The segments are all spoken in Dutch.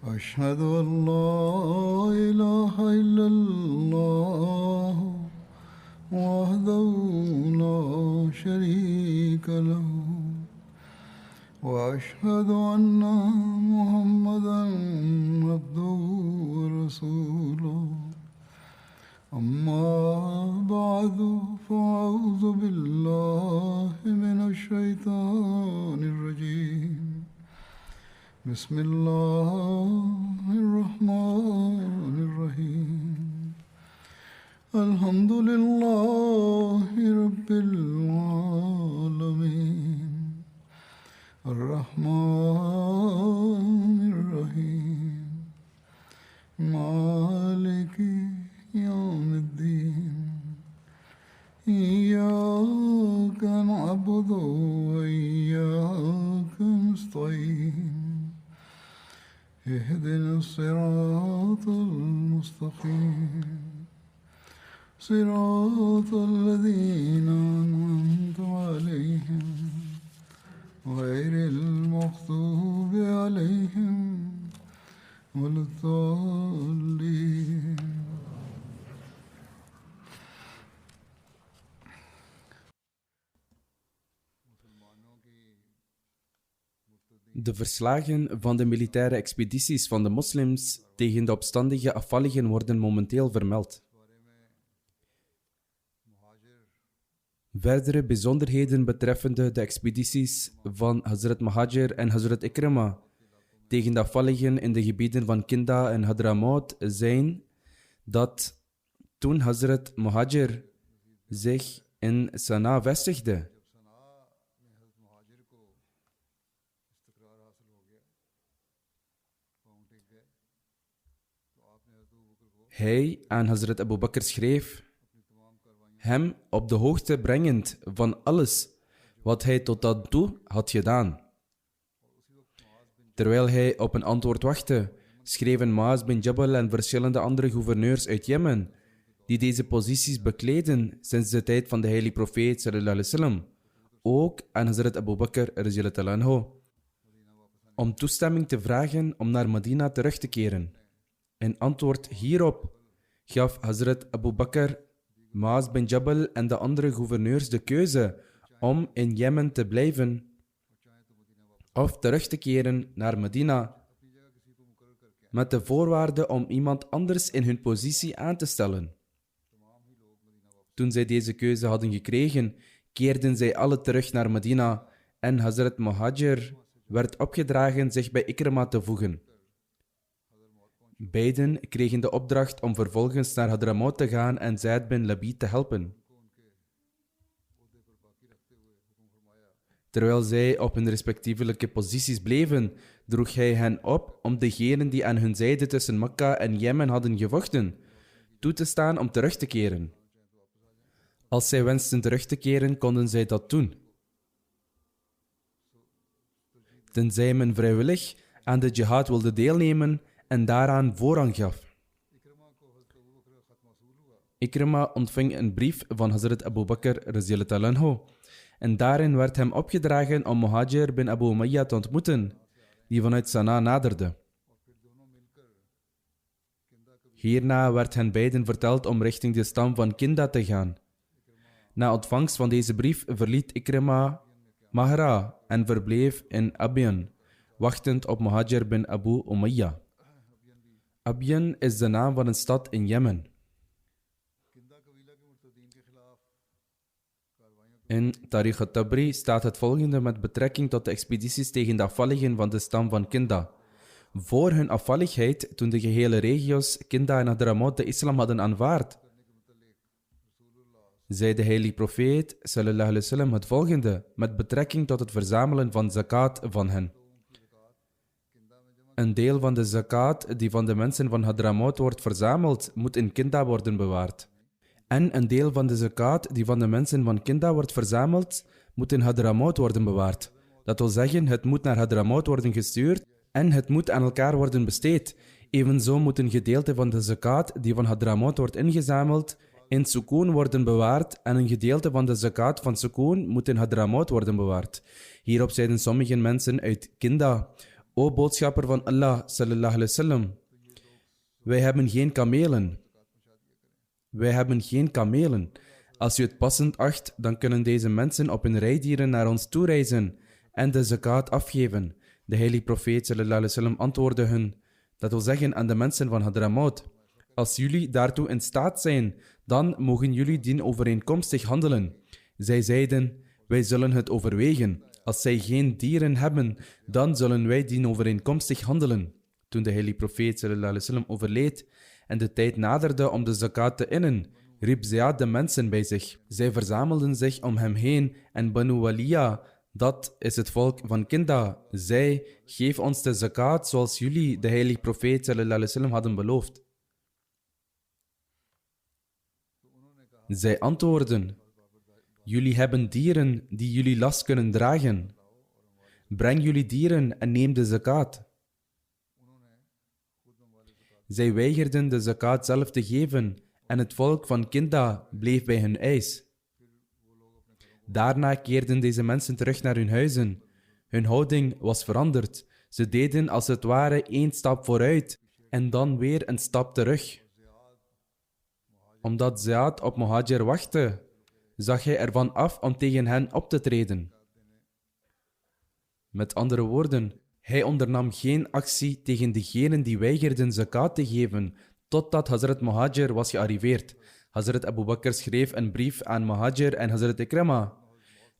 أشهد أن لا إله إلا الله وحده لا شريك له وأشهد أن محمدا عبده ورسوله أما بعد فأعوذ بالله من الشيطان الرجيم بسم الله الرحمن الرحيم الحمد لله رب العالمين الرحمن الرحيم مالك يوم الدين إياك نعبد وإياك نستعين اهدنا الصراط المستقيم صراط الذين أنعمت عليهم غير المغضوب عليهم ولا الضالين. De verslagen van de militaire expedities van de moslims tegen de opstandige afvalligen worden momenteel vermeld. Verdere bijzonderheden betreffende de expedities van Hazrat Muhajir en Hazrat Ikrima tegen de afvalligen in de gebieden van Kinda en Hadramaut zijn dat toen Hazrat Muhajir zich in Sanaa vestigde, hij aan Hazrat Abu Bakr schreef, hem op de hoogte brengend van alles wat hij tot dan toe had gedaan. Terwijl hij op een antwoord wachtte, schreven Maaz bin Jabal en verschillende andere gouverneurs uit Jemen, die deze posities bekleden sinds de tijd van de heilige profeet sallallahu alaihi wasallam, ook aan Hazrat Abu Bakr radhiyallahu anhu, om toestemming te vragen om naar Medina terug te keren. In antwoord hierop gaf Hazrat Abu Bakr, Maaz bin Jabal en de andere gouverneurs de keuze om in Jemen te blijven of terug te keren naar Medina, met de voorwaarde om iemand anders in hun positie aan te stellen. Toen zij deze keuze hadden gekregen, keerden zij alle terug naar Medina en Hazrat Muhajir werd opgedragen zich bij Ikrima te voegen. Beiden kregen de opdracht om vervolgens naar Hadramaut te gaan en Zaid bin Labid te helpen. Terwijl zij op hun respectievelijke posities bleven, droeg hij hen op om degenen die aan hun zijde tussen Mekka en Jemen hadden gevochten, toe te staan om terug te keren. Als zij wensten terug te keren, konden zij dat doen. Tenzij men vrijwillig aan de jihad wilde deelnemen en daaraan voorrang gaf. Ikrima ontving een brief van Hazrat Abu Bakr radhiyallahu anhu en daarin werd hem opgedragen om Muhajir bin Abu Umayya te ontmoeten, die vanuit Sanaa naderde. Hierna werd hen beiden verteld om richting de stam van Kinda te gaan. Na ontvangst van deze brief verliet Ikrima Mahra en verbleef in Abyan, wachtend op Muhajir bin Abu Umayya. Abyan is de naam van een stad in Jemen. In Tarikh al-Tabri staat het volgende met betrekking tot de expedities tegen de afvalligen van de stam van Kinda. Voor hun afvalligheid, toen de gehele regio's Kinda en Hadramaut de islam hadden aanvaard, zei de heilige profeet sallallahu alaihi wasallam het volgende met betrekking tot het verzamelen van zakat van hen. Een deel van de zakat die van de mensen van Hadramaut wordt verzameld, moet in Kinda worden bewaard. En een deel van de zakat die van de mensen van Kinda wordt verzameld, moet in Hadramaut worden bewaard. Dat wil zeggen, het moet naar Hadramaut worden gestuurd en het moet aan elkaar worden besteed. Evenzo moet een gedeelte van de zakat die van Hadramaut wordt ingezameld, in Sukoon worden bewaard en een gedeelte van de zakat van Sukoon moet in Hadramaut worden bewaard. Hierop zeiden sommige mensen uit Kinda: O boodschapper van Allah, sallallahu alaihi wasallam, wij hebben geen kamelen. Wij hebben geen kamelen. Als u het passend acht, dan kunnen deze mensen op hun rijdieren naar ons toe reizen en de zakat afgeven. De heilige profeet sallallahu alaihi wasallam antwoordde hun, dat wil zeggen aan de mensen van Hadramaut, als jullie daartoe in staat zijn, dan mogen jullie dienovereenkomstig handelen. Zij zeiden, wij zullen het overwegen. Als zij geen dieren hebben, dan zullen wij dienovereenkomstig handelen. Toen de heilige profeet sallallahu alaihi wasallam overleed en de tijd naderde om de zakat te innen, riep Ziyad de mensen bij zich. Zij verzamelden zich om hem heen en Banu Waliya, dat is het volk van Kinda, zei, geef ons de zakat zoals jullie de heilige profeet sallallahu alaihi wasallam hadden beloofd. Zij antwoordden, jullie hebben dieren die jullie last kunnen dragen. Breng jullie dieren en neem de zakat. Zij weigerden de zakat zelf te geven en het volk van Kinda bleef bij hun eis. Daarna keerden deze mensen terug naar hun huizen. Hun houding was veranderd. Ze deden als het ware 1 stap vooruit en dan weer een stap terug. Omdat Ziyad op Muhajir wachtte, zag hij ervan af om tegen hen op te treden. Met andere woorden, hij ondernam geen actie tegen degenen die weigerden zakat te geven, totdat Hazrat Muhajir was gearriveerd. Hazrat Abu Bakr schreef een brief aan Muhajir en Hazrat Ikrama,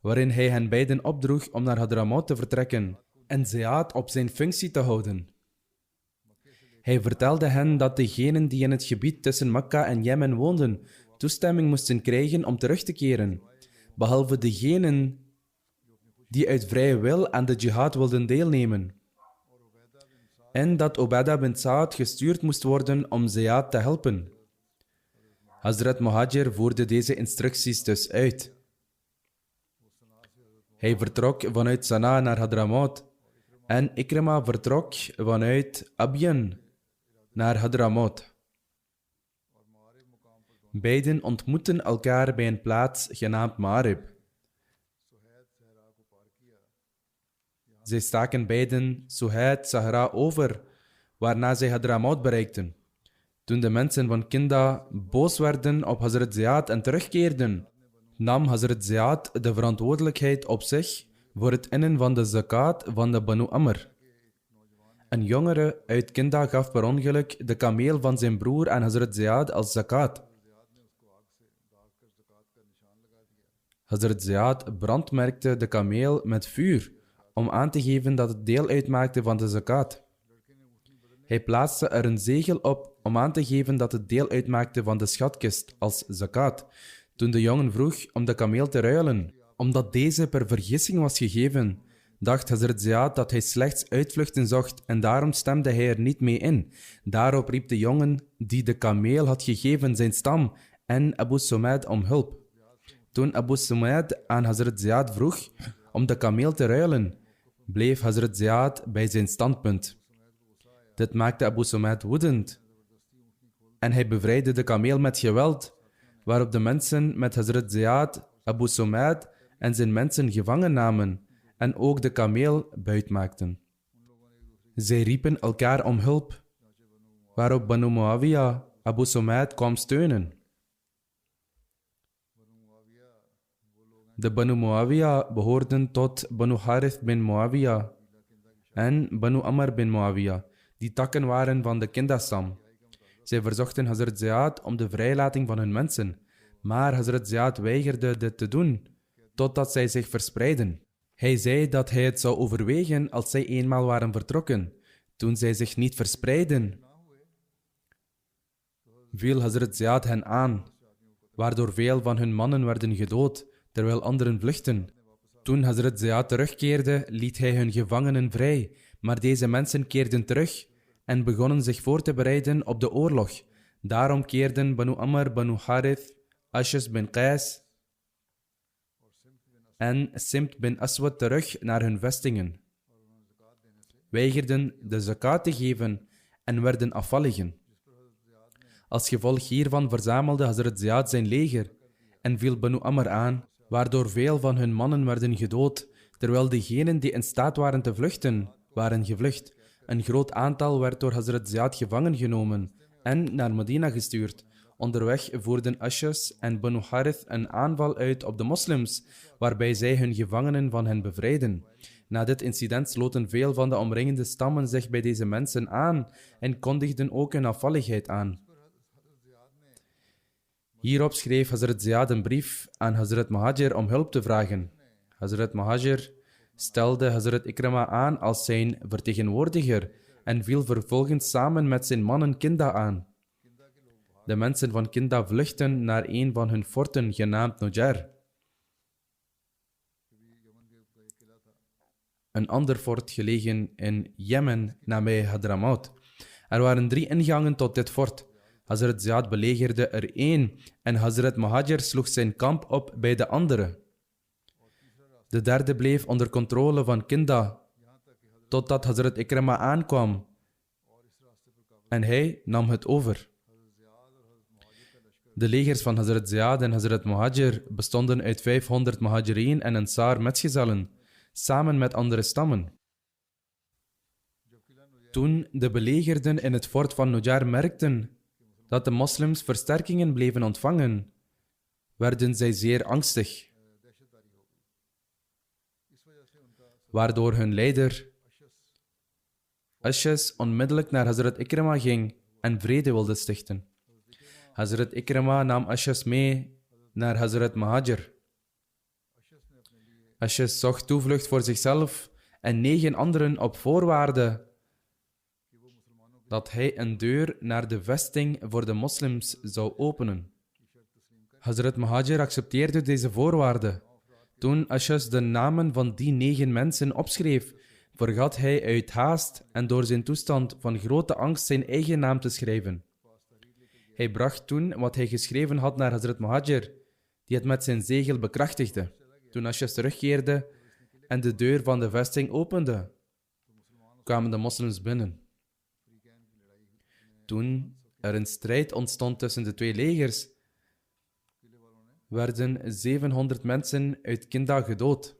waarin hij hen beiden opdroeg om naar Hadramaut te vertrekken en Ziyad op zijn functie te houden. Hij vertelde hen dat degenen die in het gebied tussen Mekka en Jemen woonden, toestemming moesten krijgen om terug te keren, behalve degenen die uit vrije wil aan de jihad wilden deelnemen. En dat Ubadah bin Sa'ad gestuurd moest worden om Ziyad te helpen. Hazrat Muhajir voerde deze instructies dus uit. Hij vertrok vanuit Sanaa naar Hadramaut en Ikrima vertrok vanuit Abyan naar Hadramaut. Beiden ontmoetten elkaar bij een plaats genaamd Ma'arib. Zij staken beiden Suhaid Sahara over, waarna zij Hadramaut bereikten. Toen de mensen van Kinda boos werden op Hazrat Ziyad en terugkeerden, nam Hazrat Ziyad de verantwoordelijkheid op zich voor het innen van de zakat van de Banu Amr. Een jongere uit Kinda gaf per ongeluk de kameel van zijn broer aan Hazrat Ziyad als zakat. Hazrat Ziyad brandmerkte de kameel met vuur om aan te geven dat het deel uitmaakte van de zakat. Hij plaatste er een zegel op om aan te geven dat het deel uitmaakte van de schatkist als zakat. Toen de jongen vroeg om de kameel te ruilen, omdat deze per vergissing was gegeven, dacht Hazrat Ziyad dat hij slechts uitvluchten zocht en daarom stemde hij er niet mee in. Daarop riep de jongen die de kameel had gegeven zijn stam en Abu Sumaid om hulp. Toen Abu Sumaid aan Hazrat Ziyad vroeg om de kameel te ruilen, bleef Hazrat Ziyad bij zijn standpunt. Dit maakte Abu Sumaid woedend en hij bevrijdde de kameel met geweld, waarop de mensen met Hazrat Ziyad, Abu Sumaid en zijn mensen gevangen namen en ook de kameel buitmaakten. Zij riepen elkaar om hulp, waarop Banu Muawiyah Abu Sumaid kwam steunen. De Banu Muawiyah behoorden tot Banu Harith bin Muawiyah en Banu Amr bin Muawiyah, die takken waren van de Kinda-stam. Zij verzochten Hazrat Ziyad om de vrijlating van hun mensen, maar Hazrat Ziyad weigerde dit te doen, totdat zij zich verspreidden. Hij zei dat hij het zou overwegen als zij eenmaal waren vertrokken. Toen zij zich niet verspreidden, viel Hazrat Ziyad hen aan, waardoor veel van hun mannen werden gedood, terwijl anderen vluchtten. Toen Hazrat Ziyad terugkeerde, liet hij hun gevangenen vrij, maar deze mensen keerden terug en begonnen zich voor te bereiden op de oorlog. Daarom keerden Banu Amr, Banu Harith, Ashas bin Qais en Simt bin Aswad terug naar hun vestingen, weigerden de zakat te geven en werden afvalligen. Als gevolg hiervan verzamelde Hazrat Ziyad zijn leger en viel Banu Amr aan, waardoor veel van hun mannen werden gedood, terwijl degenen die in staat waren te vluchten waren gevlucht. Een groot aantal werd door Hazrat Ziyad gevangen genomen en naar Medina gestuurd. Onderweg voerden Ashas en Banu Harith een aanval uit op de moslims, waarbij zij hun gevangenen van hen bevrijden. Na dit incident sloten veel van de omringende stammen zich bij deze mensen aan en kondigden ook hun afvalligheid aan. Hierop schreef Hazrat Ziyad een brief aan Hazrat Muhajir om hulp te vragen. Hazrat Muhajir stelde Hazrat Ikrama aan als zijn vertegenwoordiger en viel vervolgens samen met zijn mannen Kinda aan. De mensen van Kinda vluchtten naar een van hun forten genaamd Nujar. Een ander fort gelegen in Jemen nabij Hadramaut. Er waren 3 ingangen tot dit fort. Hazrat Ziyad belegerde er 1 en Hazrat Muhajir sloeg zijn kamp op bij de andere. De derde bleef onder controle van Kinda, totdat Hazrat Ikrama aankwam en hij nam het over. De legers van Hazrat Ziyad en Hazrat Muhajir bestonden uit 500 Muhajirin en Ansar metgezellen, samen met andere stammen. Toen de belegerden in het fort van Nujar merkten dat de moslims versterkingen bleven ontvangen, werden zij zeer angstig, waardoor hun leider Ashas onmiddellijk naar Hazrat Ikrama ging en vrede wilde stichten. Hazrat Ikrama nam Ashas mee naar Hazrat Muhajir. Ashas zocht toevlucht voor zichzelf en 9 anderen op voorwaarde dat hij een deur naar de vesting voor de moslims zou openen. Hazrat Muhajir accepteerde deze voorwaarde. Toen Ashas de namen van die 9 mensen opschreef, vergat hij uit haast en door zijn toestand van grote angst zijn eigen naam te schrijven. Hij bracht toen wat hij geschreven had naar Hazrat Muhajir, die het met zijn zegel bekrachtigde. Toen Ashas terugkeerde en de deur van de vesting opende, kwamen de moslims binnen. Toen er een strijd ontstond tussen de 2 legers, werden 700 mensen uit Kinda gedood.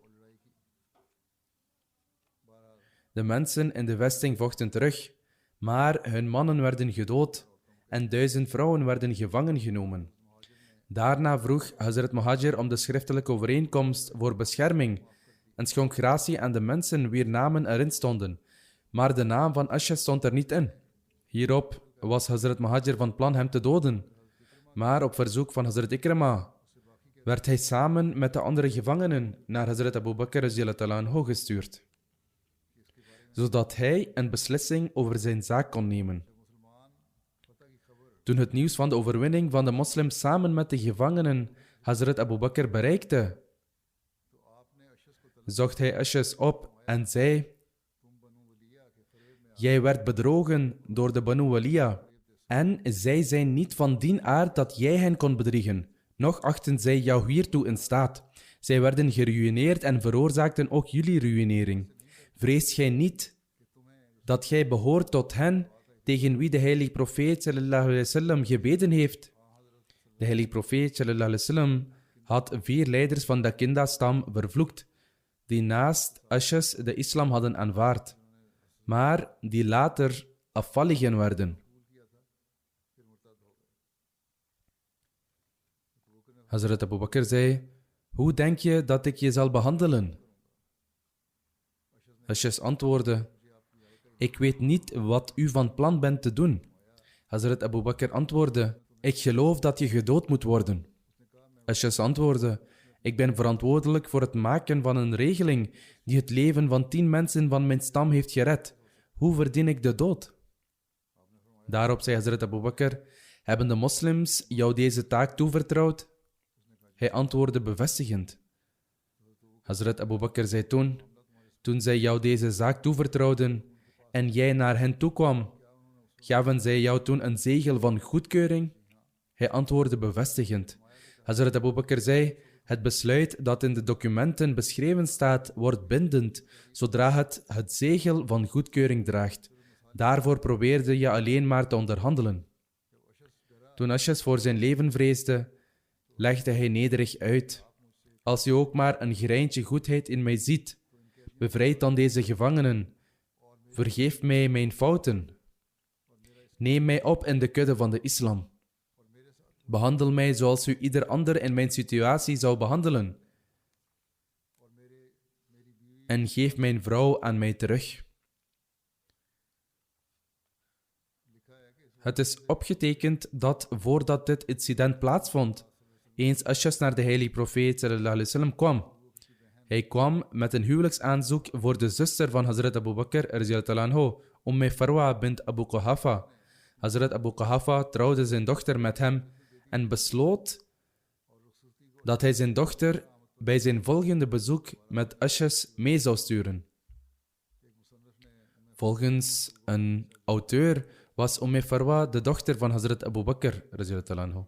De mensen in de vesting vochten terug, maar hun mannen werden gedood en 1000 vrouwen werden gevangen genomen. Daarna vroeg Hazrat Muhajir om de schriftelijke overeenkomst voor bescherming en schonk gratie aan de mensen wier namen erin stonden, maar de naam van Ashas stond er niet in. Hierop was Hazrat Muhajir van plan hem te doden, maar op verzoek van Hazrat Ikrama werd hij samen met de andere gevangenen naar Hazrat Abu Bakr radhiyallahu anhu gestuurd, zodat hij een beslissing over zijn zaak kon nemen. Toen het nieuws van de overwinning van de moslims samen met de gevangenen Hazrat Abu Bakr bereikte, zocht hij Ashas op en zei: Jij werd bedrogen door de Banu Waliya en zij zijn niet van die aard dat jij hen kon bedriegen, noch achten zij jou hiertoe in staat. Zij werden geruïneerd en veroorzaakten ook jullie ruïnering. Vreest gij niet dat gij behoort tot hen tegen wie de heilige profeet sallallahu alaihi wasallam gebeden heeft? De heilige profeet sallallahu alaihi wasallam had 4 leiders van de Kinda-stam vervloekt, die naast Ashas de islam hadden aanvaard, maar die later afvalligen werden. Hazrat Abu Bakr zei: Hoe denk je dat ik je zal behandelen? Ashas antwoordde: Ik weet niet wat u van plan bent te doen. Hazrat Abu Bakr antwoordde: Ik geloof dat je gedood moet worden. Ashas antwoordde: Ik ben verantwoordelijk voor het maken van een regeling die het leven van 10 mensen van mijn stam heeft gered. Hoe verdien ik de dood? Daarop zei Hazrat Abu Bakr: Hebben de moslims jou deze taak toevertrouwd? Hij antwoordde bevestigend. Hazrat Abu Bakr zei toen zij jou deze zaak toevertrouwden en jij naar hen toekwam, gaven zij jou toen een zegel van goedkeuring? Hij antwoordde bevestigend. Hazrat Abu Bakr zei: Het besluit dat in de documenten beschreven staat, wordt bindend, zodra het zegel van goedkeuring draagt. Daarvoor probeerde je alleen maar te onderhandelen. Toen Ashas voor zijn leven vreesde, legde hij nederig uit: Als je ook maar een greintje goedheid in mij ziet, bevrijd dan deze gevangenen Vergeef mij mijn fouten. Neem mij op in de kudde van de islam. Behandel mij zoals u ieder ander in mijn situatie zou behandelen. En geef mijn vrouw aan mij terug. Het is opgetekend dat voordat dit incident plaatsvond, eens Ashas naar de heilige profeet sallallahu alaihi wasallam kwam. Hij kwam met een huwelijksaanzoek voor de zuster van Hazrat Abu Bakr radhiyallahu anhu, Farwa bint Abu Quhafa. Hazrat Abu Quhafa trouwde zijn dochter met hem en besloot dat hij zijn dochter bij zijn volgende bezoek met Ashas mee zou sturen. Volgens een auteur was Farwa de dochter van Hazrat Abu Bakr radhiyallahu anhu.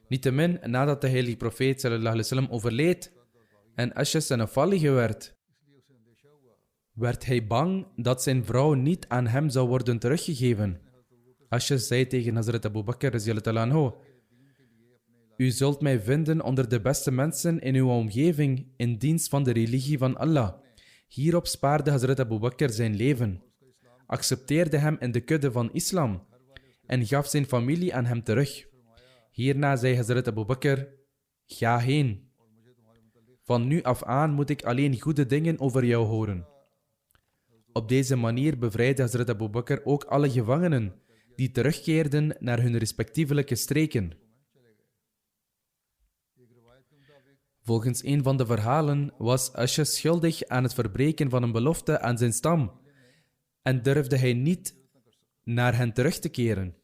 Niettemin, nadat de heilige profeet sallallahu alaihi wasallam overleed en Ashas een afvallige werd hij bang dat zijn vrouw niet aan hem zou worden teruggegeven. Ashas zei tegen Hazrat Abu Bakr radhiyallahu anhu: U zult mij vinden onder de beste mensen in uw omgeving in dienst van de religie van Allah. Hierop spaarde Hazrat Abu Bakr zijn leven, accepteerde hem in de kudde van islam en gaf zijn familie aan hem terug. Hierna zei Hazrat Abu Bakr: Ga heen. Van nu af aan moet ik alleen goede dingen over jou horen. Op deze manier bevrijdde Hazrat Abu Bakr ook alle gevangenen die terugkeerden naar hun respectievelijke streken. Volgens een van de verhalen was Ashas schuldig aan het verbreken van een belofte aan zijn stam en durfde hij niet naar hen terug te keren.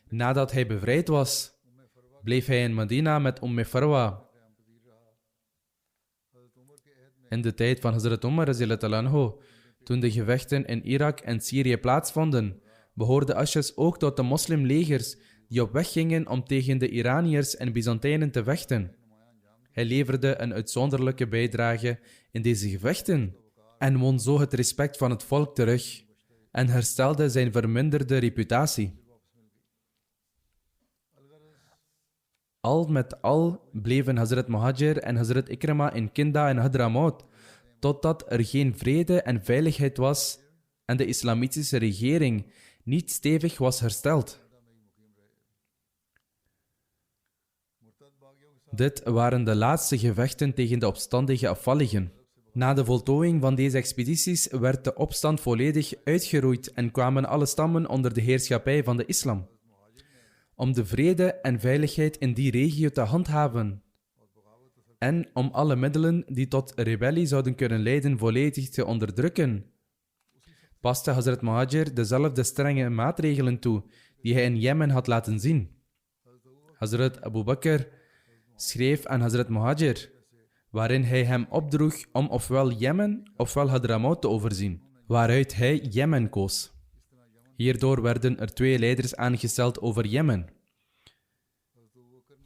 Nadat hij bevrijd was, bleef hij in Medina met Farwa. In de tijd van Hazrat Umar radhiyallahu anhu, toen de gevechten in Irak en Syrië plaatsvonden, behoorde Ashas ook tot de moslimlegers die op weg gingen om tegen de Iraniërs en Byzantijnen te vechten. Hij leverde een uitzonderlijke bijdrage in deze gevechten en won zo het respect van het volk terug en herstelde zijn verminderde reputatie. Al met al bleven Hazrat Muhajir en Hazrat Ikrama in Kinda en Hadramaut, totdat er geen vrede en veiligheid was en de islamitische regering niet stevig was hersteld. Dit waren de laatste gevechten tegen de opstandige afvalligen. Na de voltooiing van deze expedities werd de opstand volledig uitgeroeid en kwamen alle stammen onder de heerschappij van de islam. Om de vrede en veiligheid in die regio te handhaven en om alle middelen die tot rebellie zouden kunnen leiden volledig te onderdrukken, paste Hazrat Muhajir dezelfde strenge maatregelen toe die hij in Jemen had laten zien. Hazrat Abu Bakr schreef aan Hazrat Muhajir, waarin hij hem opdroeg om ofwel Jemen ofwel Hadramaut te overzien, waaruit hij Jemen koos. Hierdoor werden er 2 leiders aangesteld over Jemen.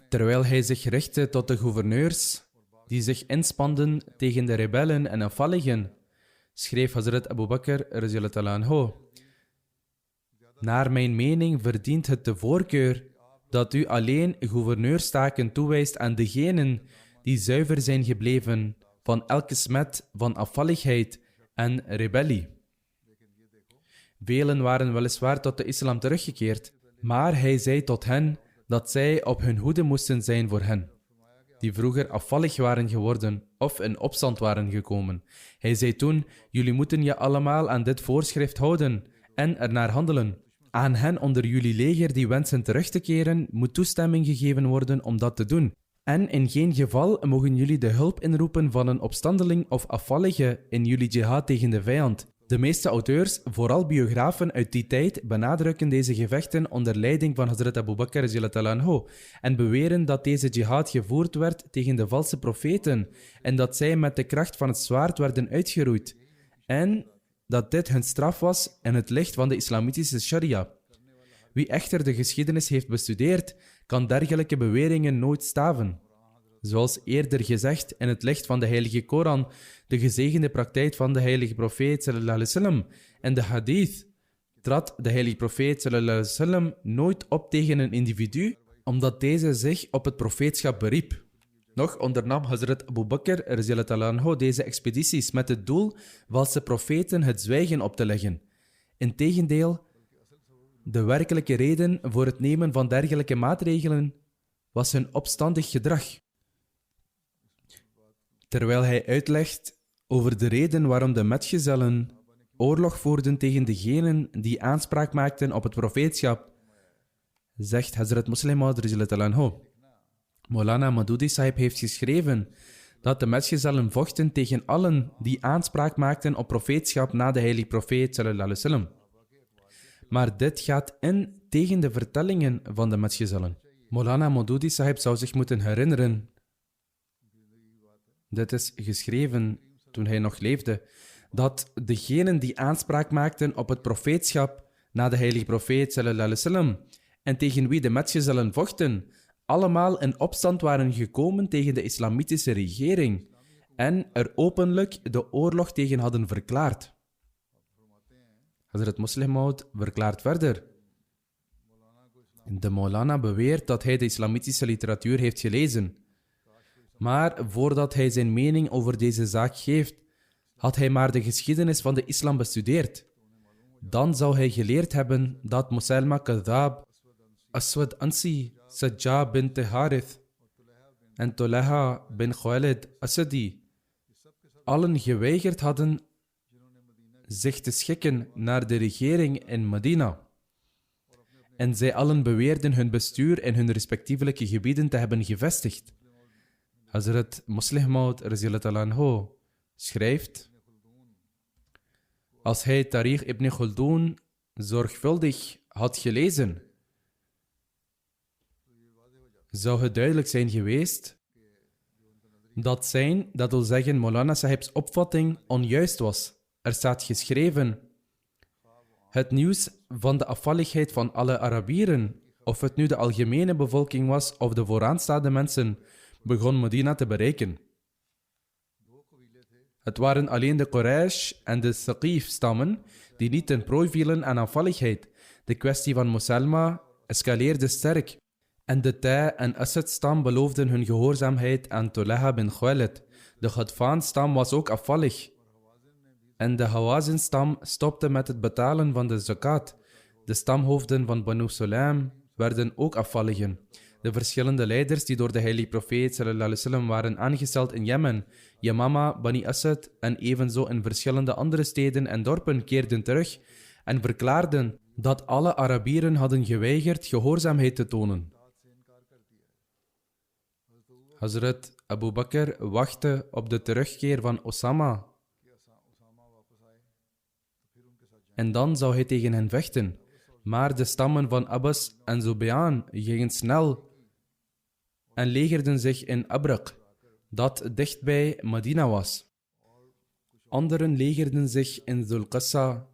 Terwijl hij zich richtte tot de gouverneurs die zich inspanden tegen de rebellen en afvalligen, schreef Hazrat Abu Bakr radhiyallahu anhu: Naar mijn mening verdient het de voorkeur dat u alleen gouverneurstaken toewijst aan degenen die zuiver zijn gebleven van elke smet van afvalligheid en rebellie. Velen waren weliswaar tot de islam teruggekeerd, maar hij zei tot hen dat zij op hun hoede moesten zijn voor hen, die vroeger afvallig waren geworden of in opstand waren gekomen. Hij zei toen: Jullie moeten je allemaal aan dit voorschrift houden en ernaar handelen. Aan hen onder jullie leger die wensen terug te keren, moet toestemming gegeven worden om dat te doen. En in geen geval mogen jullie de hulp inroepen van een opstandeling of afvallige in jullie jihad tegen de vijand. De meeste auteurs, vooral biografen uit die tijd, benadrukken deze gevechten onder leiding van Hazrat Abu Bakr radhiyallahu anhu en beweren dat deze jihad gevoerd werd tegen de valse profeten en dat zij met de kracht van het zwaard werden uitgeroeid en dat dit hun straf was in het licht van de islamitische sharia. Wie echter de geschiedenis heeft bestudeerd, kan dergelijke beweringen nooit staven. Zoals eerder gezegd, in het licht van de heilige Koran, de gezegende praktijk van de heilige profeet sallallahu alaihi wasallam en de hadith, trad de heilige profeet sallallahu alaihi wasallam nooit op tegen een individu, omdat deze zich op het profeetschap beriep. Nog ondernam Hazrat Abu Bakr radhiyallahu anhu deze expedities met het doel valse profeten het zwijgen op te leggen Integendeel, de werkelijke reden voor het nemen van dergelijke maatregelen was hun opstandig gedrag. Terwijl hij uitlegt over de reden waarom de metgezellen oorlog voerden tegen degenen die aanspraak maakten op het profeetschap, zegt Hazrat Muslim Maud radhiyallahu anhu. Maulana Maududi Sahib heeft geschreven dat de metgezellen vochten tegen allen die aanspraak maakten op profeetschap na de heilige profeet sallallahu alaihi wasallam. Maar dit gaat in tegen de vertellingen van de metgezellen. Maulana Maududi Sahib zou zich moeten herinneren. Dit is geschreven toen hij nog leefde, dat degenen die aanspraak maakten op het profeetschap na de heilige profeet sallallahu alaihi wasallam en tegen wie de metgezellen vochten, allemaal in opstand waren gekomen tegen de islamitische regering en er openlijk de oorlog tegen hadden verklaard. Hazrat Muslim Maud verklaart verder. De Maulana beweert dat hij de islamitische literatuur heeft gelezen. Maar voordat hij zijn mening over deze zaak geeft, had hij maar de geschiedenis van de islam bestudeerd. Dan zou hij geleerd hebben dat Musailma Kadhab, Aswad Ansi, Sajjah bint Harith en Tulaha bin Khuwailid Asadi allen geweigerd hadden zich te schikken naar de regering in Medina. En zij allen beweerden hun bestuur in hun respectievelijke gebieden te hebben gevestigd. Hazrat Muslim Maud radhiyallahu anhu schrijft: als hij Tariq ibn Khaldun zorgvuldig had gelezen, zou het duidelijk zijn geweest dat wil zeggen Maulana Sahib's opvatting onjuist was. Er staat geschreven: het nieuws van de afvalligheid van alle Arabieren, of het nu de algemene bevolking was of de vooraanstaande mensen, begon Medina te bereiken. Het waren alleen de Quraysh en de Thaqif-stammen die niet ten prooi vielen aan afvalligheid. De kwestie van Musailma escaleerde sterk en de Ta- en Asad-stam beloofden hun gehoorzaamheid aan Tulaha bin Khuwailid. De Ghadfan-stam was ook afvallig. En de Hawazin-stam stopte met het betalen van de zakat. De stamhoofden van Banu Sulaim werden ook afvalligen. De verschillende leiders die door de heilige profeet sallallahu alaihi wasallam waren aangesteld in Jemen, Yamama, Bani Asad en evenzo in verschillende andere steden en dorpen keerden terug en verklaarden dat alle Arabieren hadden geweigerd gehoorzaamheid te tonen. Hazrat Abu Bakr wachtte op de terugkeer van Osama. En dan zou hij tegen hen vechten. Maar de stammen van Abbas en Zubayaan gingen snel en legerden zich in Abraq, dat dichtbij Medina was. Anderen legerden zich in Dhul-Qassa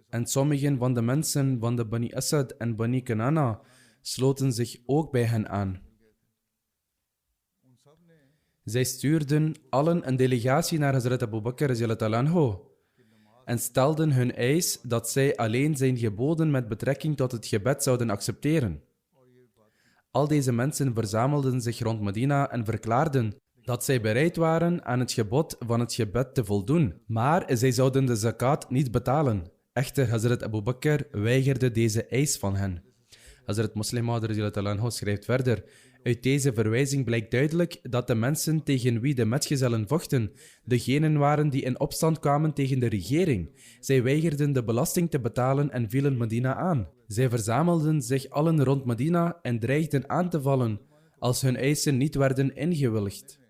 en sommigen van de mensen van de Bani Asad en Bani Kanana sloten zich ook bij hen aan. Zij stuurden allen een delegatie naar Hazrat Abu Bakr radhiyallahu anhu en stelden hun eis dat zij alleen zijn geboden met betrekking tot het gebed zouden accepteren. Al deze mensen verzamelden zich rond Medina en verklaarden dat zij bereid waren aan het gebod van het gebed te voldoen, maar zij zouden de zakat niet betalen. Echter, Hazrat Abu Bakr weigerde deze eis van hen. Hazrat Muslim Maud radhiyallahu anhu schrijft verder: uit deze verwijzing blijkt duidelijk dat de mensen tegen wie de metgezellen vochten, degenen waren die in opstand kwamen tegen de regering. Zij weigerden de belasting te betalen en vielen Medina aan. Zij verzamelden zich allen rond Medina en dreigden aan te vallen als hun eisen niet werden ingewilligd.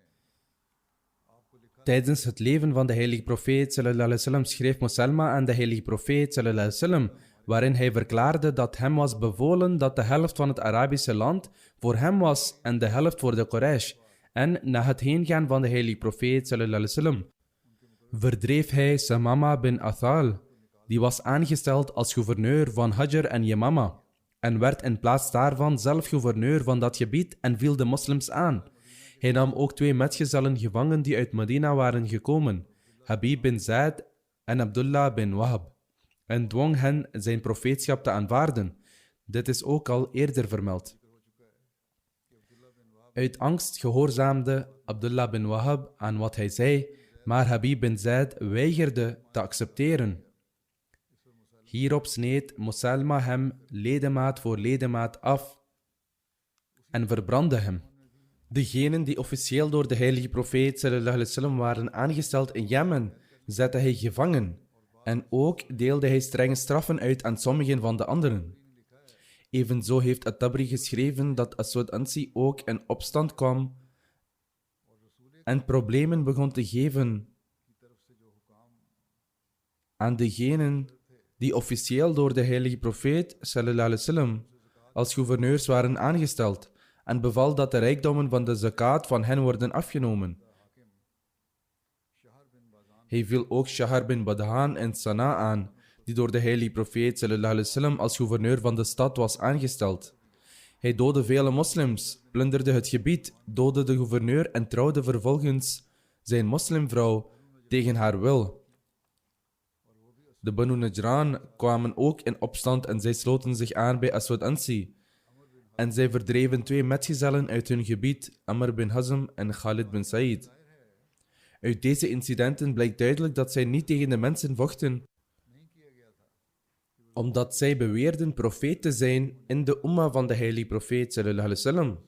Tijdens het leven van de heilige profeet sallallahu alaihi wasallam schreef Musailma aan de heilige profeet sallallahu alaihi wasallam, waarin hij verklaarde dat hem was bevolen dat de helft van het Arabische land voor hem was en de helft voor de Quraysh. En na het heengaan van de heilige profeet sallallahu alaihi wasallam verdreef hij Samama bin Athal, die was aangesteld als gouverneur van Hajar en Yamama, en werd in plaats daarvan zelf gouverneur van dat gebied en viel de moslims aan. Hij nam ook 2 metgezellen gevangen die uit Medina waren gekomen, Habib bin Zaid en Abdullah bin Wahab, en dwong hen zijn profeetschap te aanvaarden. Dit is ook al eerder vermeld. Uit angst gehoorzaamde Abdullah bin Wahab aan wat hij zei, maar Habib bin Zaid weigerde te accepteren. Hierop sneed Musalma hem ledemaat voor ledemaat af en verbrandde hem. Degenen die officieel door de heilige profeet sallallahu alaihi wasallam waren aangesteld in Jemen, zette hij gevangen. En ook deelde hij strenge straffen uit aan sommigen van de anderen. Evenzo heeft At-Tabri geschreven dat Aswad Ansi ook in opstand kwam en problemen begon te geven aan degenen die officieel door de heilige profeet sallallahu alaihi wasallam als gouverneurs waren aangesteld en beval dat de rijkdommen van de zakat van hen worden afgenomen. Hij viel ook Shahar bin Badhan en Sana aan, die door de heilige profeet sallallahu alaihi wasallam als gouverneur van de stad was aangesteld. Hij doodde vele moslims, plunderde het gebied, doodde de gouverneur en trouwde vervolgens zijn moslimvrouw tegen haar wil. De Banu Najran kwamen ook in opstand en zij sloten zich aan bij Aswad Ansi. En zij verdreven 2 metgezellen uit hun gebied, Amr bin Hazm en Khalid bin Said. Uit deze incidenten blijkt duidelijk dat zij niet tegen de mensen vochten, omdat zij beweerden profeet te zijn in de umma van de heilige profeet sallallahu alaihi wasallam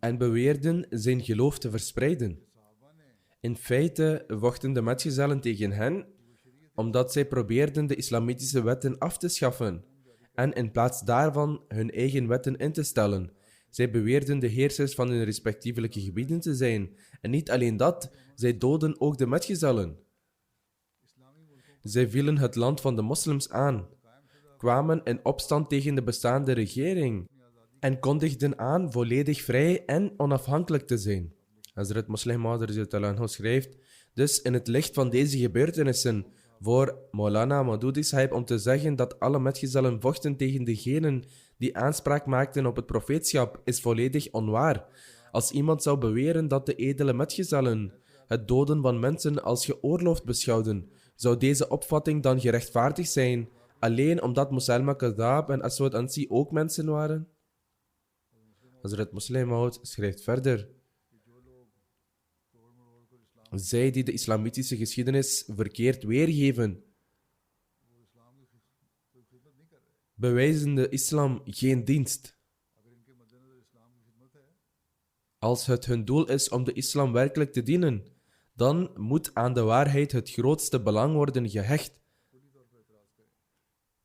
en beweerden zijn geloof te verspreiden. In feite vochten de metgezellen tegen hen omdat zij probeerden de islamitische wetten af te schaffen en in plaats daarvan hun eigen wetten in te stellen. Zij beweerden de heersers van hun respectievelijke gebieden te zijn. En niet alleen dat, zij doodden ook de metgezellen. Zij vielen het land van de moslims aan, kwamen in opstand tegen de bestaande regering en kondigden aan volledig vrij en onafhankelijk te zijn. Hazrat Muslim Maud schrijft, dus in het licht van deze gebeurtenissen voor Maulana Maududi Sahib om te zeggen dat alle metgezellen vochten tegen degenen die aanspraak maakten op het profeetschap is volledig onwaar. Als iemand zou beweren dat de edele metgezellen het doden van mensen als geoorloofd beschouwden, zou deze opvatting dan gerechtvaardigd zijn, alleen omdat Musalma Kadhab en Aswad Ansi ook mensen waren? Hazrat Muslim Maud schrijft verder. Zij die de islamitische geschiedenis verkeerd weergeven, bewijzen de islam geen dienst. Als het hun doel is om de islam werkelijk te dienen, dan moet aan de waarheid het grootste belang worden gehecht.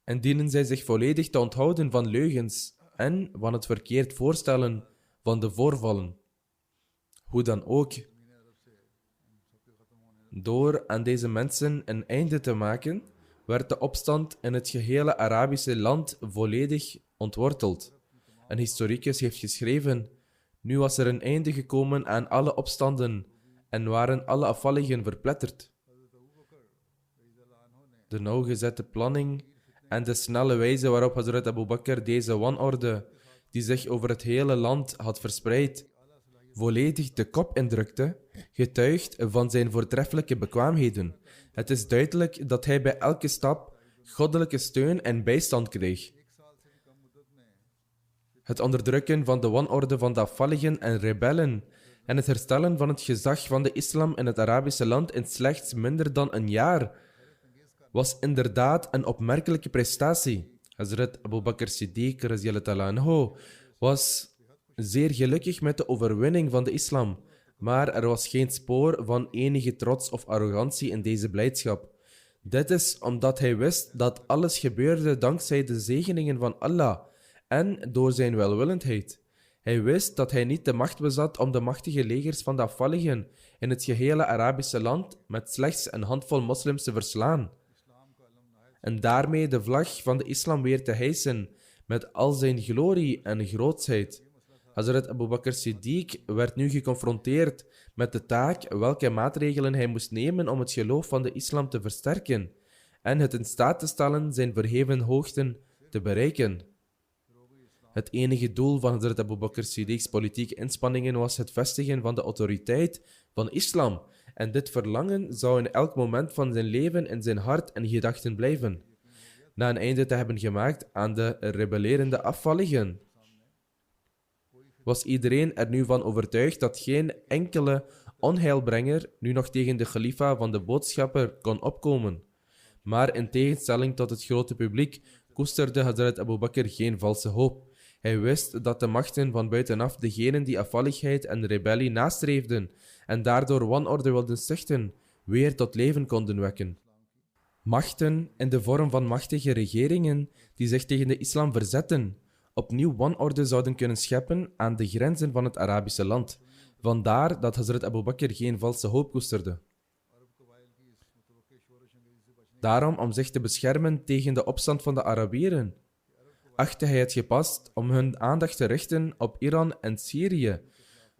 En dienen zij zich volledig te onthouden van leugens en van het verkeerd voorstellen van de voorvallen. Hoe dan ook, door aan deze mensen een einde te maken, werd de opstand in het gehele Arabische land volledig ontworteld. Een historicus heeft geschreven, nu was er een einde gekomen aan alle opstanden en waren alle afvalligen verpletterd. De nauwgezette planning en de snelle wijze waarop Hazrat Abu Bakr deze wanorde, die zich over het hele land had verspreid, volledig de kop indrukte, getuigt van zijn voortreffelijke bekwaamheden. Het is duidelijk dat hij bij elke stap goddelijke steun en bijstand kreeg. Het onderdrukken van de wanorde van de afvalligen en rebellen en het herstellen van het gezag van de islam in het Arabische land in slechts minder dan een jaar was inderdaad een opmerkelijke prestatie. Hazrat Abu Bakr Siddiq radiyallahu anhu was zeer gelukkig met de overwinning van de islam, maar er was geen spoor van enige trots of arrogantie in deze blijdschap. Dit is omdat hij wist dat alles gebeurde dankzij de zegeningen van Allah en door zijn welwillendheid. Hij wist dat hij niet de macht bezat om de machtige legers van de afvalligen in het gehele Arabische land met slechts een handvol moslims te verslaan en daarmee de vlag van de islam weer te hijsen met al zijn glorie en grootsheid. Hazrat Abu Bakr Siddiq werd nu geconfronteerd met de taak welke maatregelen hij moest nemen om het geloof van de islam te versterken en het in staat te stellen zijn verheven hoogten te bereiken. Het enige doel van Hazrat Abu Bakr Siddiq's politieke inspanningen was het vestigen van de autoriteit van islam en dit verlangen zou in elk moment van zijn leven in zijn hart en gedachten blijven, na een einde te hebben gemaakt aan de rebellerende afvalligen. Was iedereen er nu van overtuigd dat geen enkele onheilbrenger nu nog tegen de khalifa van de boodschapper kon opkomen. Maar in tegenstelling tot het grote publiek koesterde Hazrat Abu Bakr geen valse hoop. Hij wist dat de machten van buitenaf degenen die afvalligheid en rebellie nastreefden en daardoor wanorde wilden stichten, weer tot leven konden wekken. Machten in de vorm van machtige regeringen die zich tegen de islam verzetten, opnieuw wanorde zouden kunnen scheppen aan de grenzen van het Arabische land. Vandaar dat Hazrat Abu Bakr geen valse hoop koesterde. Daarom, om zich te beschermen tegen de opstand van de Arabieren, achtte hij het gepast om hun aandacht te richten op Iran en Syrië,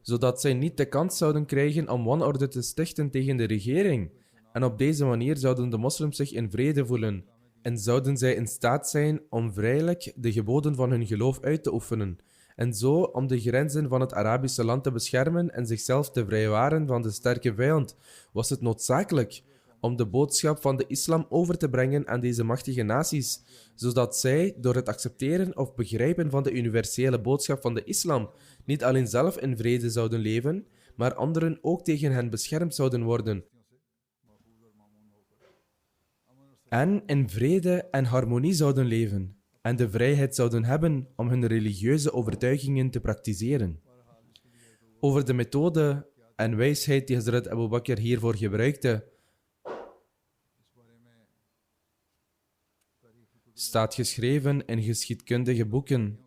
zodat zij niet de kans zouden krijgen om wanorde te stichten tegen de regering. En op deze manier zouden de moslims zich in vrede voelen en zouden zij in staat zijn om vrijelijk de geboden van hun geloof uit te oefenen, en zo om de grenzen van het Arabische land te beschermen en zichzelf te vrijwaren van de sterke vijand, was het noodzakelijk om de boodschap van de islam over te brengen aan deze machtige naties, zodat zij, door het accepteren of begrijpen van de universele boodschap van de islam, niet alleen zelf in vrede zouden leven, maar anderen ook tegen hen beschermd zouden worden. En in vrede en harmonie zouden leven, en de vrijheid zouden hebben om hun religieuze overtuigingen te praktiseren. Over de methode en wijsheid die Hazrat Abu Bakr hiervoor gebruikte, staat geschreven in geschiedkundige boeken.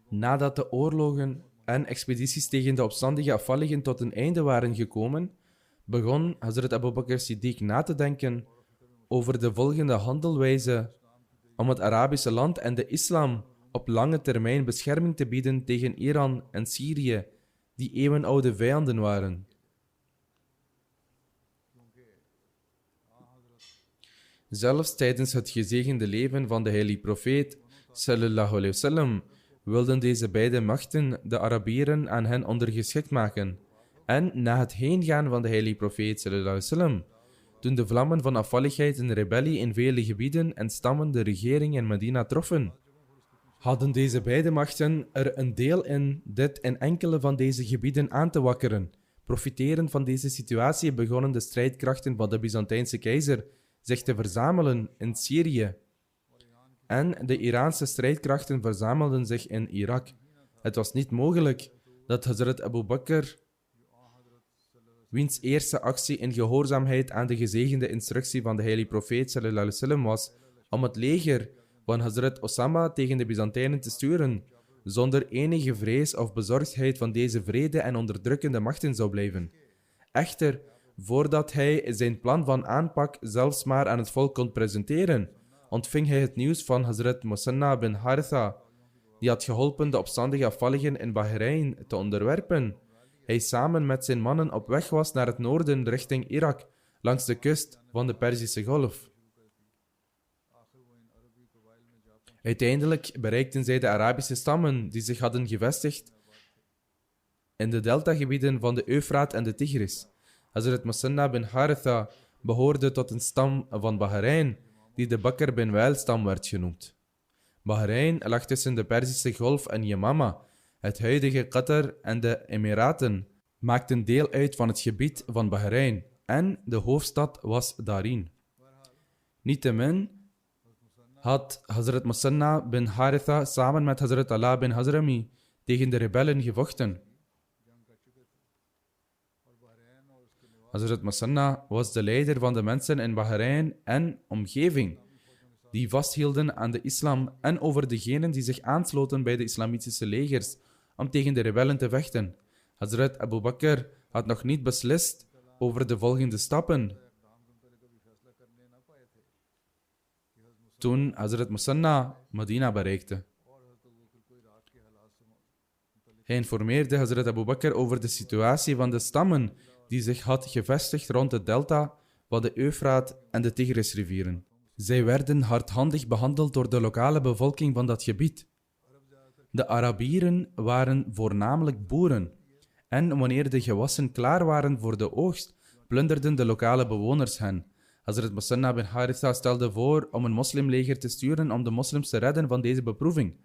Nadat de oorlogen en expedities tegen de opstandige afvalligen tot een einde waren gekomen, begon Hazrat Abu Bakr Siddiq na te denken over de volgende handelwijze om het Arabische land en de islam op lange termijn bescherming te bieden tegen Iran en Syrië, die eeuwenoude vijanden waren. Zelfs tijdens het gezegende leven van de heilige profeet sallallahu alayhi wasallam wilden deze beide machten de Arabieren aan hen ondergeschikt maken. En na het heengaan van de heilige profeet sallallahu alayhi wasallam, toen de vlammen van afvalligheid en rebellie in vele gebieden en stammen de regering in Medina troffen, hadden deze beide machten er een deel in dit in enkele van deze gebieden aan te wakkeren. Profiterend van deze situatie begonnen de strijdkrachten van de Byzantijnse keizer zich te verzamelen in Syrië. En de Iraanse strijdkrachten verzamelden zich in Irak. Het was niet mogelijk dat Hazrat Abu Bakr, wiens eerste actie in gehoorzaamheid aan de gezegende instructie van de heilige profeet sallallahu alayhi wasallam was, om het leger van Hazrat Osama tegen de Byzantijnen te sturen, zonder enige vrees of bezorgdheid van deze vrede en onderdrukkende machten zou blijven. Echter, voordat hij zijn plan van aanpak zelfs maar aan het volk kon presenteren, ontving hij het nieuws van Hazrat Musanna bin Haritha, die had geholpen de opstandige afvalligen in Bahrein te onderwerpen. Hij samen met zijn mannen op weg was naar het noorden richting Irak, langs de kust van de Perzische Golf. Uiteindelijk bereikten zij de Arabische stammen die zich hadden gevestigd in de deltagebieden van de Eufraat en de Tigris. Hazrat Musanna bin Haritha behoorde tot een stam van Bahrein, die de Bakr bin Wail-stam werd genoemd. Bahrein lag tussen de Perzische Golf en Yamama. Het huidige Qatar en de Emiraten maakten deel uit van het gebied van Bahrein en de hoofdstad was Darin. Niettemin had Hazrat Musanna bin Haritha samen met Hazrat Ala bin Hazrami tegen de rebellen gevochten. Hazrat Musanna was de leider van de mensen in Bahrein en omgeving, die vasthielden aan de islam en over degenen die zich aansloten bij de islamitische legers om tegen de rebellen te vechten. Hazrat Abu Bakr had nog niet beslist over de volgende stappen toen Hazrat Musanna Medina bereikte. Hij informeerde Hazrat Abu Bakr over de situatie van de stammen die zich had gevestigd rond het delta van de Eufraat en de Tigrisrivieren. Zij werden hardhandig behandeld door de lokale bevolking van dat gebied. De Arabieren waren voornamelijk boeren en wanneer de gewassen klaar waren voor de oogst, plunderden de lokale bewoners hen. Hazrat Musanna bin Haritha stelde voor om een moslimleger te sturen om de moslims te redden van deze beproeving.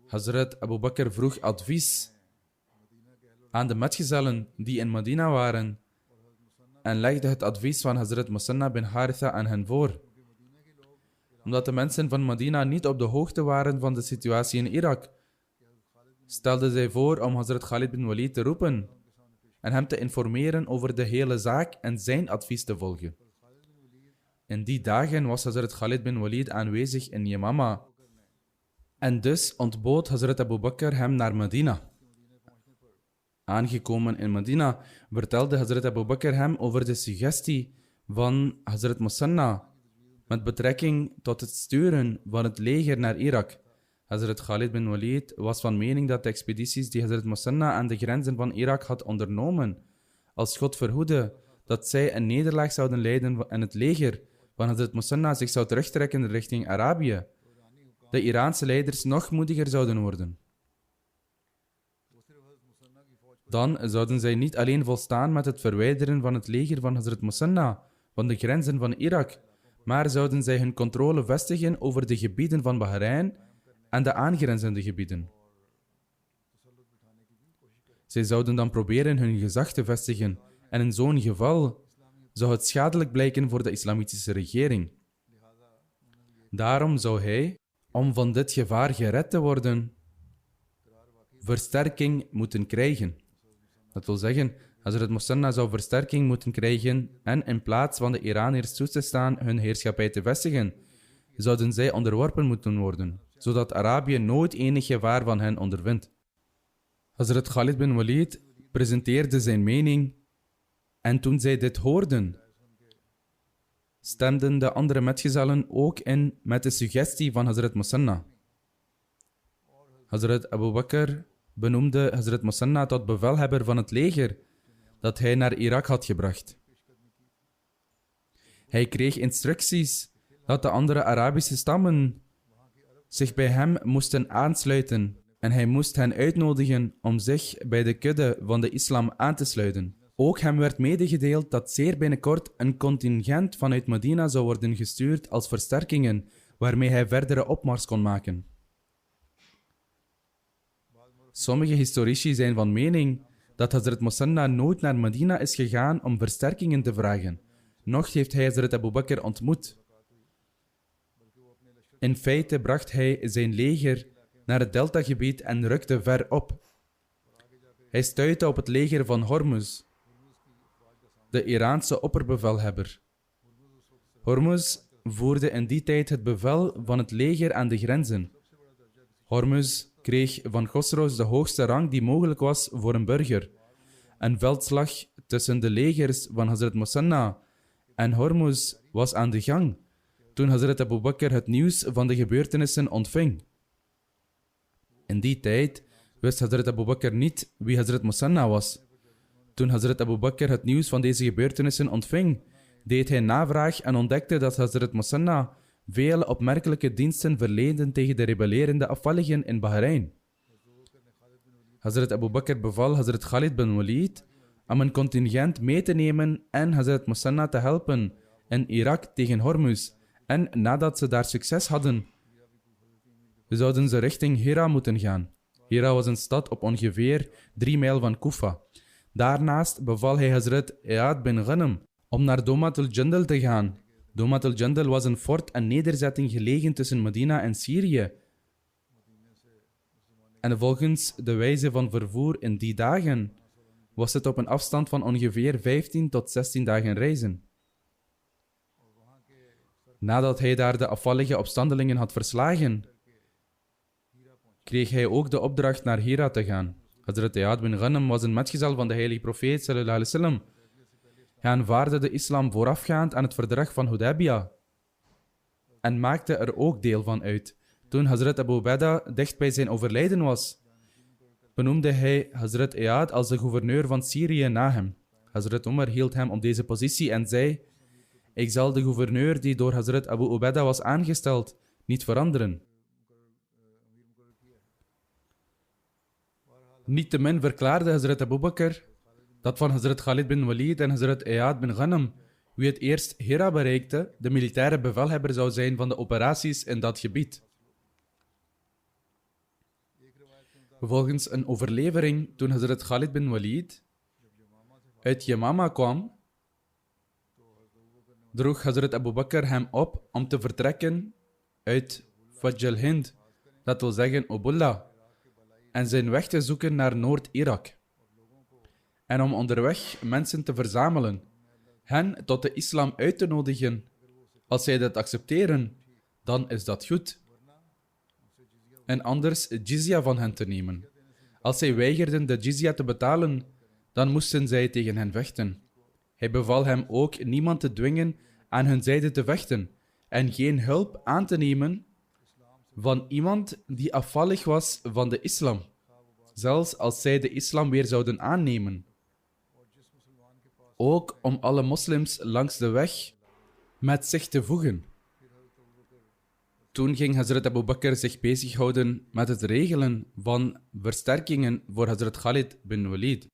Hazrat Abu Bakr vroeg advies aan de metgezellen die in Medina waren en legde het advies van Hazrat Musanna bin Haritha aan hen voor. Omdat de mensen van Medina niet op de hoogte waren van de situatie in Irak, stelden zij voor om Hazrat Khalid bin Walid te roepen en hem te informeren over de hele zaak en zijn advies te volgen. In die dagen was Hazrat Khalid bin Walid aanwezig in Yamama en dus ontbood Hazrat Abu Bakr hem naar Medina. Aangekomen in Medina vertelde Hazrat Abu Bakr hem over de suggestie van Hazrat Musanna met betrekking tot het sturen van het leger naar Irak. Hazrat Khalid bin Walid was van mening dat de expedities die Hazrat Musanna aan de grenzen van Irak had ondernomen, als God verhoede dat zij een nederlaag zouden lijden en het leger van Hazrat Musanna zich zou terugtrekken richting Arabië, de Iraanse leiders nog moediger zouden worden. Dan zouden zij niet alleen volstaan met het verwijderen van het leger van Hazrat Musanna van de grenzen van Irak, maar zouden zij hun controle vestigen over de gebieden van Bahrein en de aangrenzende gebieden. Zij zouden dan proberen hun gezag te vestigen en in zo'n geval zou het schadelijk blijken voor de islamitische regering. Daarom zou hij, om van dit gevaar gered te worden, versterking moeten krijgen. Dat wil zeggen, Hazrat Musanna zou versterking moeten krijgen en in plaats van de Iraniërs toe te staan hun heerschappij te vestigen, zouden zij onderworpen moeten worden, zodat Arabië nooit enig gevaar van hen ondervindt. Hazrat Khalid bin Walid presenteerde zijn mening en toen zij dit hoorden, stemden de andere metgezellen ook in met de suggestie van Hazrat Musanna. Hazrat Abu Bakr benoemde Hazrat Musanna tot bevelhebber van het leger dat hij naar Irak had gebracht. Hij kreeg instructies dat de andere Arabische stammen zich bij hem moesten aansluiten en hij moest hen uitnodigen om zich bij de kudde van de islam aan te sluiten. Ook hem werd medegedeeld dat zeer binnenkort een contingent vanuit Medina zou worden gestuurd als versterkingen, waarmee hij verdere opmars kon maken. Sommige historici zijn van mening dat Hazrat Musanna nooit naar Medina is gegaan om versterkingen te vragen, noch heeft hij Hazrat Abu Bakr ontmoet. In feite bracht hij zijn leger naar het deltagebied en rukte ver op. Hij stuitte op het leger van Hormuz, de Iraanse opperbevelhebber. Hormuz voerde in die tijd het bevel van het leger aan de grenzen. Hormuz kreeg van Khosrows de hoogste rang die mogelijk was voor een burger. Een veldslag tussen de legers van Hazrat Musanna en Hormuz was aan de gang toen Hazrat Abu Bakr het nieuws van de gebeurtenissen ontving. In die tijd wist Hazrat Abu Bakr niet wie Hazrat Musanna was. Toen Hazrat Abu Bakr het nieuws van deze gebeurtenissen ontving, deed hij navraag en ontdekte dat Hazrat Musanna vele opmerkelijke diensten verleende tegen de rebellerende afvalligen in Bahrein. Hazrat Abu Bakr beval Hazrat Khalid bin Walid om een contingent mee te nemen en Hazrat Musanna te helpen in Irak tegen Hormuz. En nadat ze daar succes hadden, zouden ze richting Hira moeten gaan. Hira was een stad op ongeveer 3 mijl van Kufa. Daarnaast beval hij Hazrat Iyad bin Ghanam om naar Domat al-Jandal te gaan. Domat al-Jandal was een fort en nederzetting gelegen tussen Medina en Syrië. En volgens de wijze van vervoer in die dagen was het op een afstand van ongeveer 15 tot 16 dagen reizen. Nadat hij daar de afvallige opstandelingen had verslagen, kreeg hij ook de opdracht naar Hira te gaan. Hazrat Iyad bin Ghanam was een metgezel van de heilige profeet sallallahu alaihi wasallam. Hij aanvaardde de islam voorafgaand aan het verdrag van Hudaybiyah en maakte er ook deel van uit. Toen Hazrat Abu Ubaidah dicht bij zijn overlijden was, benoemde hij Hazrat Iyad als de gouverneur van Syrië na hem. Hazrat Umar hield hem op deze positie en zei: ik zal de gouverneur die door Hazrat Abu Ubaidah was aangesteld niet veranderen. Niettemin verklaarde Hazrat Abu Bakr dat van Hazrat Khalid bin Walid en Hazrat Iyad bin Ghanam wie het eerst Hira bereikte, de militaire bevelhebber zou zijn van de operaties in dat gebied. Volgens een overlevering, toen Hazrat Khalid bin Walid uit Yamama kwam, droeg Hazrat Abu Bakr hem op om te vertrekken uit Fajj al-Hind, dat wil zeggen Ubullah, en zijn weg te zoeken naar Noord-Irak. En om onderweg mensen te verzamelen, hen tot de islam uit te nodigen. Als zij dat accepteren, dan is dat goed. En anders jizya van hen te nemen. Als zij weigerden de jizya te betalen, dan moesten zij tegen hen vechten. Hij beval hem ook niemand te dwingen aan hun zijde te vechten en geen hulp aan te nemen van iemand die afvallig was van de islam, zelfs als zij de islam weer zouden aannemen. Ook om alle moslims langs de weg met zich te voegen. Toen ging Hazrat Abu Bakr zich bezighouden met het regelen van versterkingen voor Hazrat Khalid bin Walid.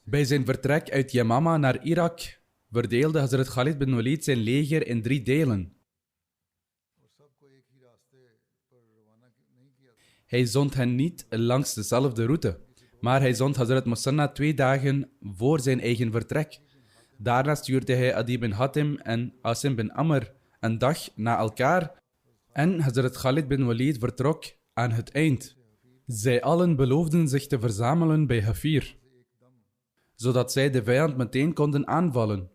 Bij zijn vertrek uit Yamama naar Irak verdeelde Hazrat Khalid bin Walid zijn leger in 3 delen. Hij zond hen niet langs dezelfde route, maar hij zond Hazrat Musanna 2 dagen voor zijn eigen vertrek. Daarna stuurde hij Adi bin Hatim en Asim bin Amr een dag na elkaar en Hazrat Khalid bin Walid vertrok aan het eind. Zij allen beloofden zich te verzamelen bij Hafir, zodat zij de vijand meteen konden aanvallen.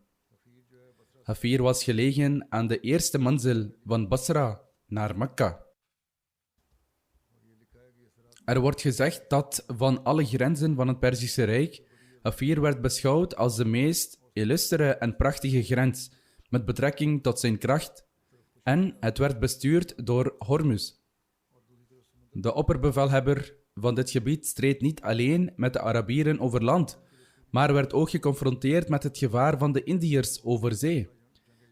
Hafir was gelegen aan de eerste manzil van Basra naar Mekka. Er wordt gezegd dat van alle grenzen van het Perzische Rijk Hafir werd beschouwd als de meest illustere en prachtige grens met betrekking tot zijn kracht en het werd bestuurd door Hormuz. De opperbevelhebber van dit gebied streed niet alleen met de Arabieren over land, maar werd ook geconfronteerd met het gevaar van de Indiërs over zee.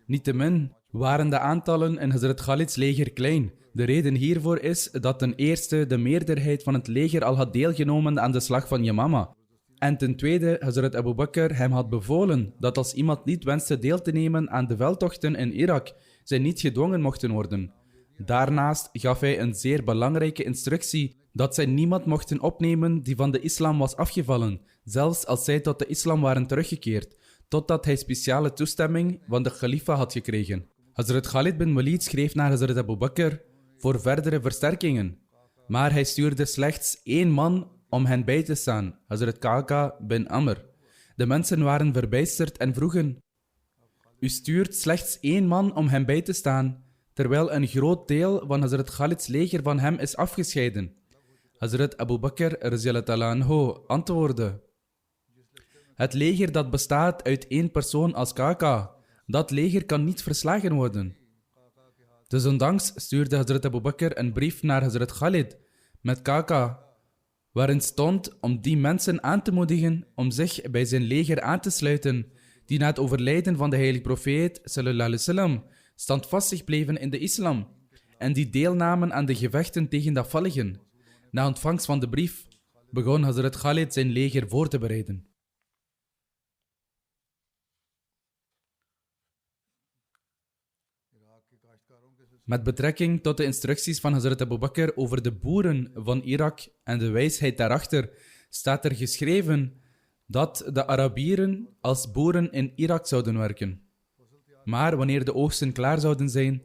Niettemin waren de aantallen in Hazrat Khalids leger klein. De reden hiervoor is dat ten eerste de meerderheid van het leger al had deelgenomen aan de slag van Yamama. En ten tweede Hazrat Abu Bakr hem had bevolen dat als iemand niet wenste deel te nemen aan de veldtochten in Irak, zij niet gedwongen mochten worden. Daarnaast gaf hij een zeer belangrijke instructie dat zij niemand mochten opnemen die van de islam was afgevallen, zelfs als zij tot de islam waren teruggekeerd, totdat hij speciale toestemming van de khalifa had gekregen. Hazrat Khalid bin Walid schreef naar Hazrat Abu Bakr voor verdere versterkingen, maar hij stuurde slechts 1 man om hen bij te staan, Hazrat Ka'ka bin Amr. De mensen waren verbijsterd en vroegen: u stuurt slechts 1 man om hem bij te staan, terwijl een groot deel van Hazrat Khalids leger van hem is afgescheiden. Hazrat Abu Bakr antwoordde: het leger dat bestaat uit 1 persoon als Ka'ka, dat leger kan niet verslagen worden. Desondanks stuurde Hazrat Abu Bakr een brief naar Hazrat Khalid met Ka'ka, waarin stond om die mensen aan te moedigen om zich bij zijn leger aan te sluiten, die na het overlijden van de heilige profeet sallallahu alaihi wasallam standvastig bleven in de islam en die deelnamen aan de gevechten tegen de afvalligen. Na ontvangst van de brief begon Hazrat Khalid zijn leger voor te bereiden. Met betrekking tot de instructies van Hazrat Abu Bakr over de boeren van Irak en de wijsheid daarachter, staat er geschreven dat de Arabieren als boeren in Irak zouden werken. Maar wanneer de oogsten klaar zouden zijn,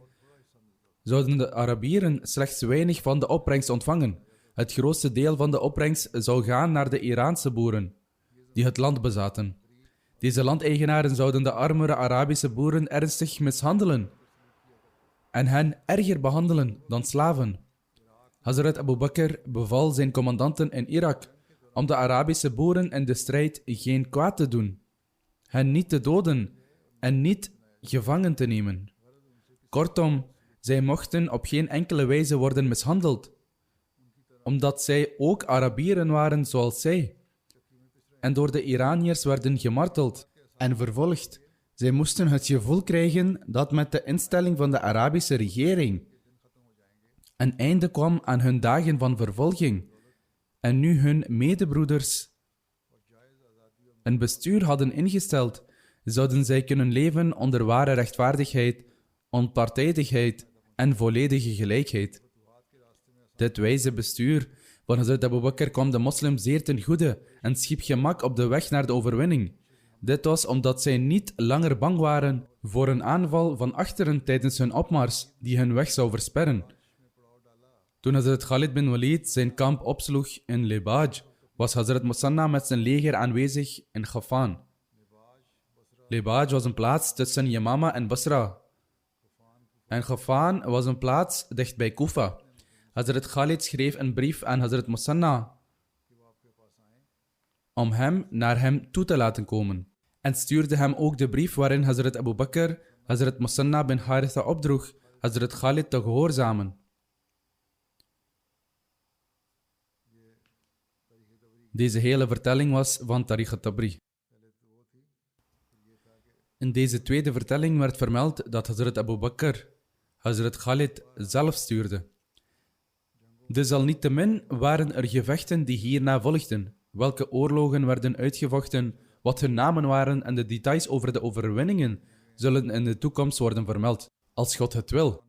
zouden de Arabieren slechts weinig van de opbrengst ontvangen. Het grootste deel van de opbrengst zou gaan naar de Iraanse boeren, die het land bezaten. Deze landeigenaren zouden de armere Arabische boeren ernstig mishandelen en hen erger behandelen dan slaven. Hazrat Abu Bakr beval zijn commandanten in Irak om de Arabische boeren in de strijd geen kwaad te doen, hen niet te doden en niet gevangen te nemen. Kortom, zij mochten op geen enkele wijze worden mishandeld, omdat zij ook Arabieren waren zoals zij, en door de Iraniërs werden gemarteld en vervolgd. Zij moesten het gevoel krijgen dat met de instelling van de Arabische regering een einde kwam aan hun dagen van vervolging en nu hun medebroeders een bestuur hadden ingesteld, zouden zij kunnen leven onder ware rechtvaardigheid, onpartijdigheid en volledige gelijkheid. Dit wijze bestuur van Hazrat Abu Bakr kwam de moslims zeer ten goede en schiep gemak op de weg naar de overwinning. Dit was omdat zij niet langer bang waren voor een aanval van achteren tijdens hun opmars die hun weg zou versperren. Toen Hazrat Khalid bin Walid zijn kamp opsloeg in Lebaj, was Hazrat Musanna met zijn leger aanwezig in Ghafan. Lebaj was een plaats tussen Yamama en Basra. En Ghafan was een plaats dicht bij Kufa. Hazrat Khalid schreef een brief aan Hazrat Musanna om hem naar hem toe te laten komen. En stuurde hem ook de brief waarin Hazrat Abu Bakr Hazrat Musanna bin Haritha opdroeg Hazrat Khalid te gehoorzamen. Deze hele vertelling was van Tariq al-Tabri. In deze tweede vertelling werd vermeld dat Hazrat Abu Bakr Hazrat Khalid zelf stuurde. Desalniettemin waren er gevechten die hierna volgden. Welke oorlogen werden uitgevochten, wat hun namen waren en de details over de overwinningen zullen in de toekomst worden vermeld, als God het wil.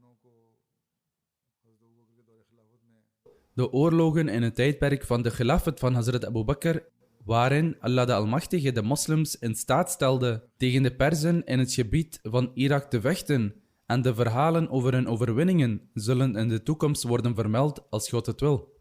De oorlogen in het tijdperk van de Khilafat van Hazrat Abu Bakr, waarin Allah de Almachtige de moslims in staat stelde tegen de Perzen in het gebied van Irak te vechten, en de verhalen over hun overwinningen zullen in de toekomst worden vermeld als God het wil.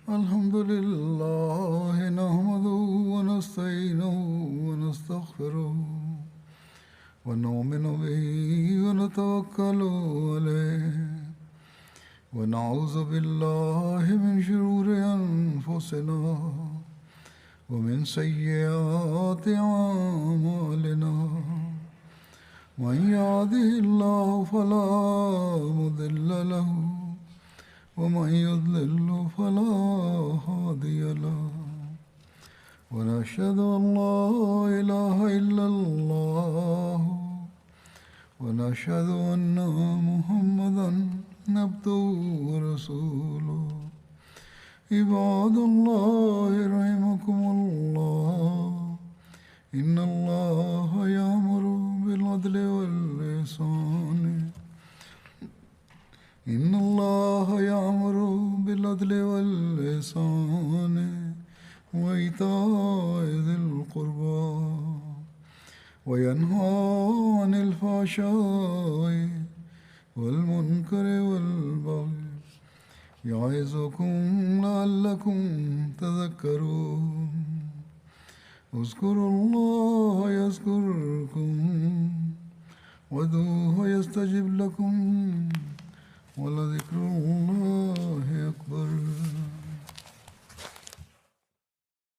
Alhamdulillah, nahmaduhu wa nasta'inuhu wa nastaghfiruh. ونؤمن به ونتوكل عليه ونعوذ بالله من شرور أنفسنا ومن سيئات أعمالنا من يهده الله فلا مضل له ومن يضلل فلا هادي له ونشهد أن لا إله إلا الله ونشهد أن محمدا عبده ورسوله عباد الله رحمكم الله إن الله يأمر بالعدل والإحسان إن الله يأمر بالعدل والإحسان وإيتاء ذي القربى وينهى عن الفحشاء والمنكر والبغي يعظكم لعلكم تذكرون اذكروا الله يذكركم وادعوه يستجب لكم ولذكر الله